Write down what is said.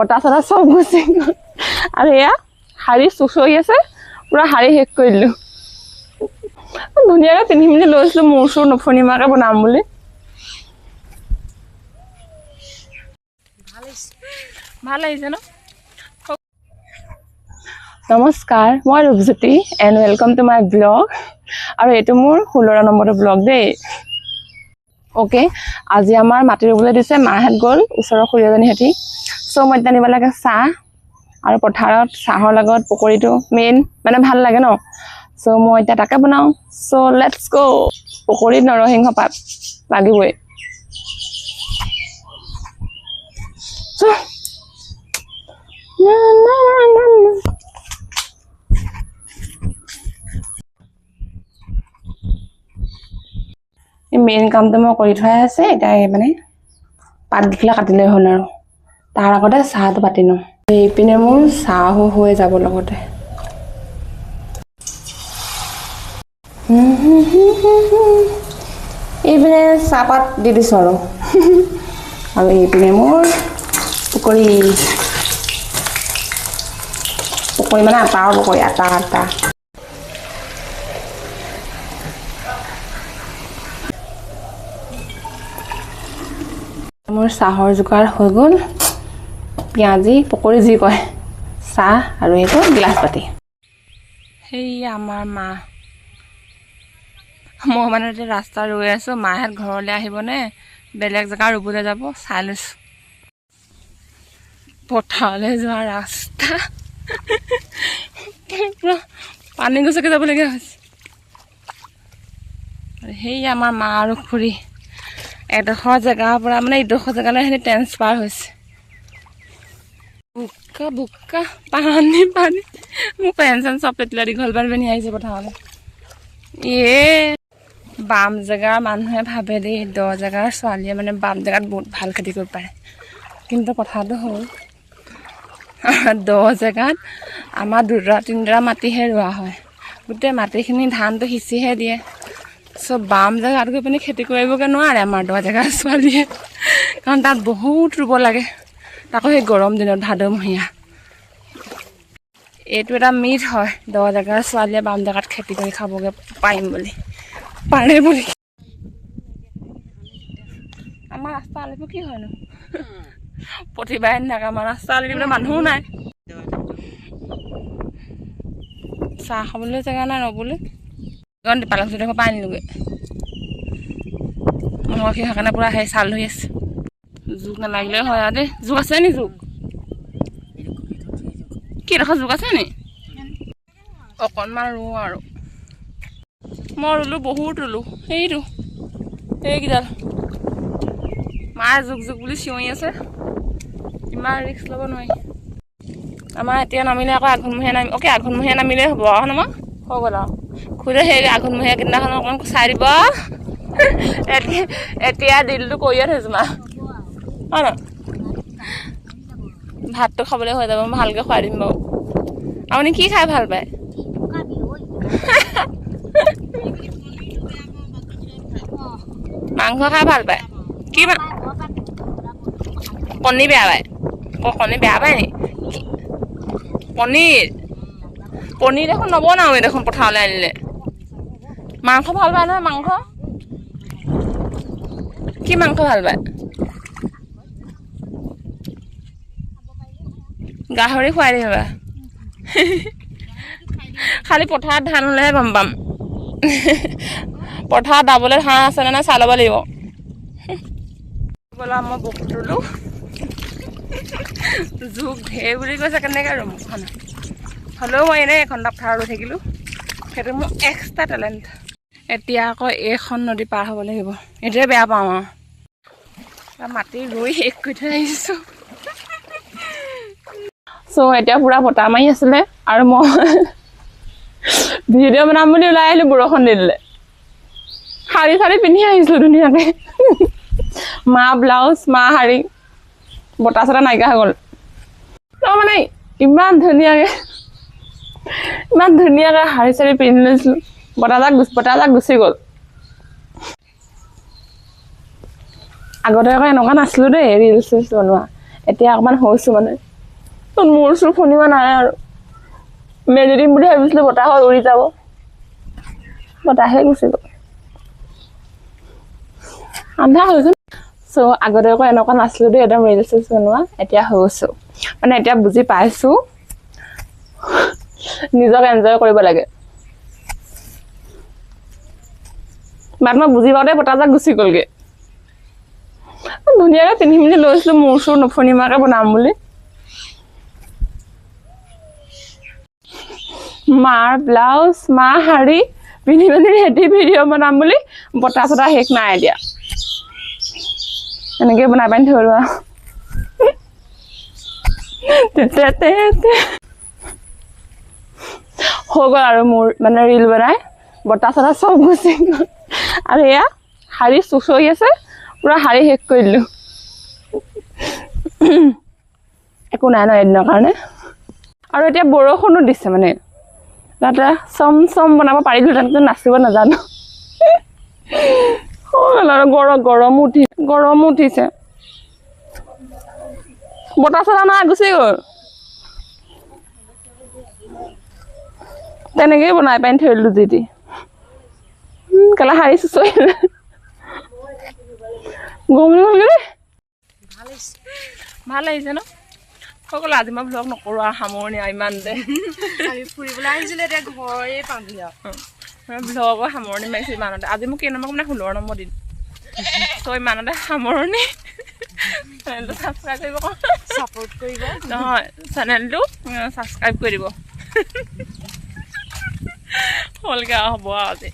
পটা চটা চব গুচি গ'ল আৰু এয়া শাৰী চুচৰি আছে পুৰা শাৰী শেষ কৰি দিলোঁ ধুনীয়াকৈ পিন্ধি মেলি লৈছিলোঁ মোৰ চুৰ নফনিমাকৈ বনাম বুলি ভাল লাগিছে ন নমস্কাৰ মই Rupjyoti and welcome to my blog আৰু এইটো মোৰ 16 নম্বৰৰ ব্লগ দেই অ'কে আজি আমাৰ মাটি ৰুবলৈ দিছে মাহঁত গ'ল ওচৰৰ খুৰীজনীহঁতি চ' মই এতিয়া নিব লাগে চাহ আৰু পথাৰত চাহৰ লগত পকৰীটো মেইন মানে ভাল লাগে ন চ' মই এতিয়া তাকে বনাওঁ চ' লেটছ গ' পকৰীত নৰসিংহ পাত লাগিবই মেইন কামটো মই কৰি থোৱাই আছে এতিয়া মানে পাতকেইটা কাটিলে হ'ল আৰু তাৰ আগতে চাহটো পাতি লওঁ এইপিনে মোৰ চাহো হৈ যাব লগতে এইপিনে চাহপাত দি দিছোঁ আৰু এইপিনে মোৰ পকৰী মানে আটাৰ পকৰী আটা মোৰ চাহৰ জোগাৰ হৈ গ'ল পিঁয়াজি পকৰী যি কয় চাহ আৰু এইটো গিলাচ পাতি সেয়া আমাৰ মা মই মানে এতিয়া ৰাস্তা ৰৈ আছোঁ মাহঁত ঘৰলৈ আহিবনে বেলেগ জেগা ৰুবলৈ যাব চাই লৈছোঁ পথাৰলৈ যোৱা ৰাস্তা পুৰা পানী গছকি যাবলগীয়া হৈছে সেয়া আমাৰ মা আৰু খুৰী এডোখৰ জেগাৰ পৰা মানে ইডোখৰ জেগালৈ সিহঁতি ট্ৰেন্সফাৰ হৈছে বোকা পানী মোৰ পেঞ্চন চব পেটলা দীঘল বাৰ পিন্ধি আহিছে পথাৰলৈ বাম জেগাৰ মানুহে ভাবে দেই দ জেগাৰ ছোৱালীয়ে মানে বাম জেগাত বহুত ভাল খেতি কৰিব পাৰে কিন্তু কথাটো হ'ল দ জেগাত আমাৰ 2-3 মাটিহে ৰোৱা হয় গোটেই মাটিখিনি ধানটো সিঁচিহে দিয়ে চ' বাম জেগাত গৈ পিনি খেতি কৰিবগৈ নোৱাৰে আমাৰ দ জেগাৰ ছোৱালীয়ে কাৰণ তাত বহুত ৰুব লাগে তাকো সেই গৰম দিনত ভাদমহীয়া এইটো এটা মিথ হয় দ জেগাৰ ছোৱালীয়ে বাম জেগাত খেতি কৰি খাবগৈ পাৰিম বুলি পাৰে বুলি আমাৰ ৰাস্তা আলিবোৰ কি হয়নো প্ৰতিবাৰে নাথাকে আমাৰ ৰাস্তা আলি দিবলৈ মানুহো নাই চাহ খাবলৈ জেগা নাই ৰ'বলৈ পালক চুটে পাই আনিলোগৈ মই সেইকাৰণে পূৰা সেই চাল হৈ আছে জোক নালাগিলে হয় আৰু দেই জোক আছে নি জোক কি ডোখৰ জোক আছে নি অকণমান ৰুওঁ আৰু মই ৰুলোঁ বহুত ৰুলোঁ সেইটো সেইকেইডাল মায়ে জোক বুলি চিঞৰি আছে ইমান ৰিক্স ল'ব নোৱাৰি আমাৰ এতিয়া নামিলে আকৌ আঘোণমহীয়া নামি অ'কে আঘোণমহীয়া নামিলেই হ'ব আৰু নহয় হৈ গ'ল আৰু খুৰীয়ে সেই আঘোণমহীয়া কেইদিনাখন অকণমান চাই দিব এতিয়া দিলটো কৰিয়ে থৈছোঁ মা হয় ন ভাতটো খাবলৈ হৈ যাব মই ভালকৈ খুৱাই দিম বাৰু আপুনি কি খাই ভাল পায় মাংস খাই ভাল পায় কি কণী বেয়া পায় কণী বেয়া পায় নি পনীৰ দেখোন নবনাওৱে দেখোন পথাৰলৈ আনিলে মাংস ভাল পায় নহয় মাংস কি মাংস ভাল পায় গাহৰি খুৱাই দিম এবাৰ খালি পথাৰত ধান হ'লেহে গম পাম পথাৰত দাবলৈ ধান আছেনে নাই চাই ল'ব লাগিব বোলা মই বহুত ৰুলোঁ জোক ঢেৰ বুলি কৈছে কেনেকৈ ৰুম হ'লেও মই এনেই এঘণ্টা পথাৰত ৰৈ থাকিলোঁ সেইটো মোৰ এক্সট্ৰা টেলেণ্ট এতিয়া আকৌ এইখন নদী পাৰ হ'ব লাগিব এইটোৱে বেয়া পাওঁ আৰু মাটি ৰুই শেষ কৰি থৈ আহিছোঁ চ' এতিয়া পূৰা বতাহ মাৰি আছিলে আৰু মই ভিডিঅ' বনাম বুলি ওলাই আহিলোঁ বৰষুণ দি দিলে শাৰী পিন্ধি আহিছিলোঁ ধুনীয়াকৈ মা ব্লাউজ মা শাৰী বতাহ চটা নাইকিয়া হৈ গ'ল ত' মানে ইমান ধুনীয়াকৈ শাৰী পিন্ধি লৈছিলোঁ বতাহজাক গুচি গ'ল আগতে আকৌ এনেকুৱা নাছিলোঁ দেই ৰিলচ বনোৱা এতিয়া অকণমান হৈছোঁ মানে মোৰ চুৰ শুনিব নাই আৰু মেলি দিম বুলি ভাবিছিলোঁ বতাহত উৰি যাব বতাহে গুচি গ'ল আন্ধা হৈছে চ' আগতে আকৌ এনেকুৱা নাছিলোঁ দেই একদম ৰিলচ চিলচ বনোৱা এতিয়া হৈছোঁ মানে এতিয়া বুজি পাইছোঁ নিজক এনজয় কৰিব লাগে বাট মই বুজি পাওঁতে বতাহজাক গুচি গ'লগে ধুনীয়াকৈ পিন্ধি মেলি লৈছিলোঁ মোৰ চুৰ নফনিমাকে বনাম বুলি মাৰ ব্লাউজ মাৰ শাৰী পিন্ধি মেলি ৰেডি ভিডিঅ' বনাম বুলি বতাহ চতাহ শেষ নাই এতিয়া এনেকৈ বনাই পানি থলোঁ আৰু হৈ গ'ল আৰু মোৰ মানে ৰিল বনাই বতাহ চতাহ চব গুচি গ'ল আৰু এয়া শাৰী চুচৰি আছে পুৰা শাৰী শেষ কৰি দিলোঁ একো নাই ন এদিনৰ কাৰণে আৰু এতিয়া বৰষুণো দিছে মানে তাতে চম চম বনাব পাৰিলোঁ তেনেকৈ নাচিব নাজানো আৰু গৰমো উঠিছে বতাহ চতাহ নাই গুচি গ'ল তেনেকেই বনাই পানি থৈ দিলোঁ যি টি কেলা শাৰী চুচৰি গৰম গ'লগৈ ভাল লাগিছে ন সকলো আজি মই ভ্লগ নকৰোঁ আৰু সামৰণি আৰু ইমান দে আমি ফুৰিবলৈ আহিছিলোঁ এতিয়া ঘৰে পামহি আৰু ভ্লগৰ সামৰণি মাৰিছোঁ ইমানতে আজি মোক কেই নম্বৰ মানে 16 নম্বৰ দিন ত' ইমানতে সামৰণি চেনেলটো ছাবস্ক্ৰাইব কৰিব কওঁ ছাপোৰ্ট কৰিব নহয় চেনেলটো ছাবস্ক্ৰাইব কৰি দিব হ'লগৈ আৰু হ'ব আৰু আজি